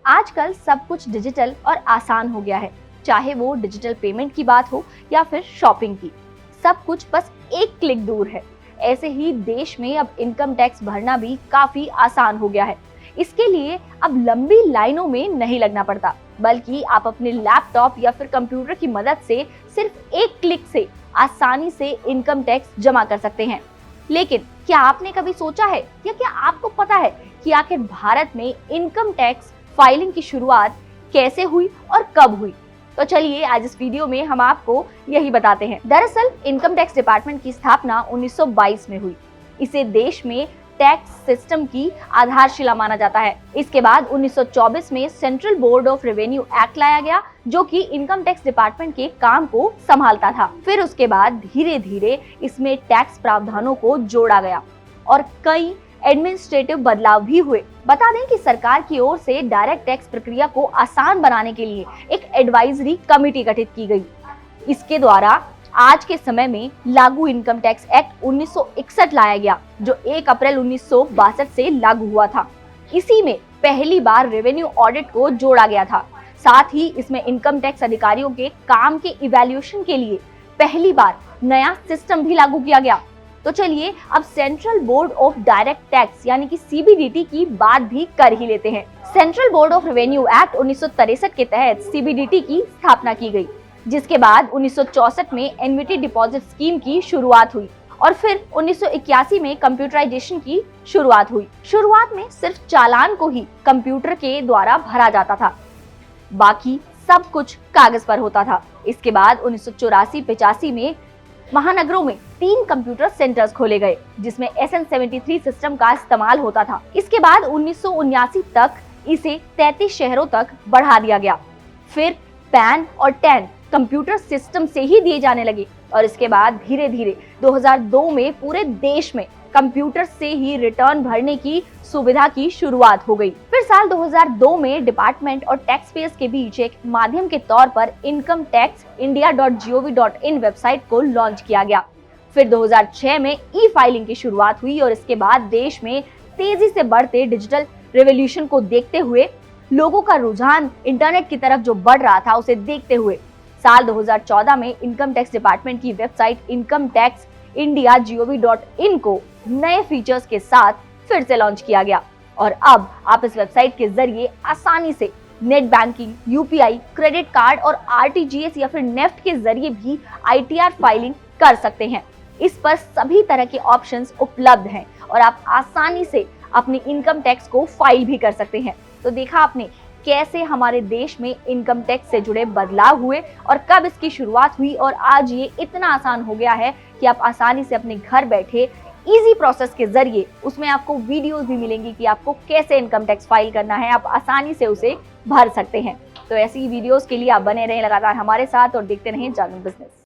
आजकल सब कुछ डिजिटल और आसान हो गया है, चाहे वो डिजिटल पेमेंट की बात हो या फिर शॉपिंग की। सब कुछ बस एक क्लिक दूर है। ऐसे ही देश में अब इनकम टैक्स भरना भी काफी आसान हो गया है। इसके लिए अब लंबी लाइनों में नहीं लगना पड़ता, बल्कि आप अपने लैपटॉप या फिर कंप्यूटर की मदद से सिर्फ एक क्लिक से आसानी से इनकम टैक्स जमा कर सकते हैं। लेकिन क्या आपने कभी सोचा है या क्या आपको पता है कि आखिर भारत में इनकम टैक्स फाइलिंग की शुरुआत कैसे हुई और कब हुई? तो चलिए आज इस वीडियो में हम आपको यही बताते हैं। दरअसल इनकम टैक्स डिपार्टमेंट की स्थापना 1922 में हुई। इसे देश में टैक्स सिस्टम की आधारशिला माना जाता है। इसके बाद 1924 में central board of revenue act लाया गया, जो कि इनकम टैक्स डिपार्टमेंट के काम को संभालता था। फिर उसके बाद धीरे धीरे इसमें टैक्स प्रावधानों को जोड़ा गया और कई एडमिनिस्ट्रेटिव बदलाव भी हुए। बता दें कि सरकार की ओर से डायरेक्ट टैक्स प्रक्रिया को आसान बनाने के लिए एक एडवाइजरी कमेटी गठित की गई। इसके द्वारा आज के समय में लागू इनकम टैक्स एक्ट 1961 लाया गया, जो 1 अप्रैल 1962 से लागू हुआ था। इसी में पहली बार रेवेन्यू ऑडिट को जोड़ा गया था। साथ ही इसमें इनकम टैक्स अधिकारियों के काम के इवैल्यूएशन के लिए पहली बार नया सिस्टम भी लागू किया गया। तो चलिए अब central board of direct tax यानी कि सीबीडीटी की बात भी कर ही लेते हैं। Central board of revenue act 1963 के तहत सीबीडीटी की स्थापना की गई, जिसके बाद 1964 में एन्युटी डिपॉजिट स्कीम की शुरुआत हुई और फिर 1981 में कंप्यूटराइजेशन की शुरुआत हुई। शुरुआत में सिर्फ चालान को ही कंप्यूटर के द्वारा भरा जाता था, बाकी सब कुछ कागज पर होता था। इसके बाद 1984-85 में महानगरों में 3 कंप्यूटर सेंटर्स खोले गए, जिसमें SN73 सिस्टम का इस्तेमाल होता था। इसके बाद 1979 तक इसे 33 शहरों तक बढ़ा दिया गया। फिर पैन और टैन कंप्यूटर सिस्टम से ही दिए जाने लगे और इसके बाद धीरे धीरे 2002 में पूरे देश में कंप्यूटर से ही रिटर्न भरने की सुविधा की शुरुआत हो गई। फिर साल 2002 में डिपार्टमेंट और टैक्स पेयर्स के बीच एक माध्यम के तौर पर इनकम टैक्स india.gov.in वेबसाइट को लॉन्च किया गया। फिर 2006 में ई फाइलिंग की शुरुआत हुई और इसके बाद देश में तेजी से बढ़ते डिजिटल रेवोल्यूशन को देखते हुए लोगों का रुझान इंटरनेट की तरफ जो बढ़ रहा था, उसे देखते हुए साल 2014 में इनकम टैक्स डिपार्टमेंट की वेबसाइट incometaxindia.gov.in को नए फीचर्स के साथ फिर से लॉन्च किया गया और अब आप इस वेबसाइट के जरिए आसानी से net banking, UPI, credit card और आरटीजीएस या फिर नेफ्ट के जरिए भी आईटीआर फाइलिंग कर सकते हैं। इस पर सभी तरह के ऑप्शंस उपलब्ध हैं और आप आसानी से अपनी इनकम टैक्स को फाइल भी कर सकते हैं। तो देखा आपने कैसे हमारे देश में इनकम टैक्स से जुड़े बदलाव हुए और कब इसकी शुरुआत हुई और आज ये इतना आसान हो गया है कि आप आसानी से अपने घर बैठे इजी प्रोसेस के जरिए उसमें आपको वीडियोस भी मिलेंगी कि आपको कैसे इनकम टैक्स फाइल करना है, आप आसानी से उसे भर सकते हैं। तो ऐसी वीडियोस के लिए आप बने रहें लगातार हमारे साथ और देखते रहें जागरण बिजनेस।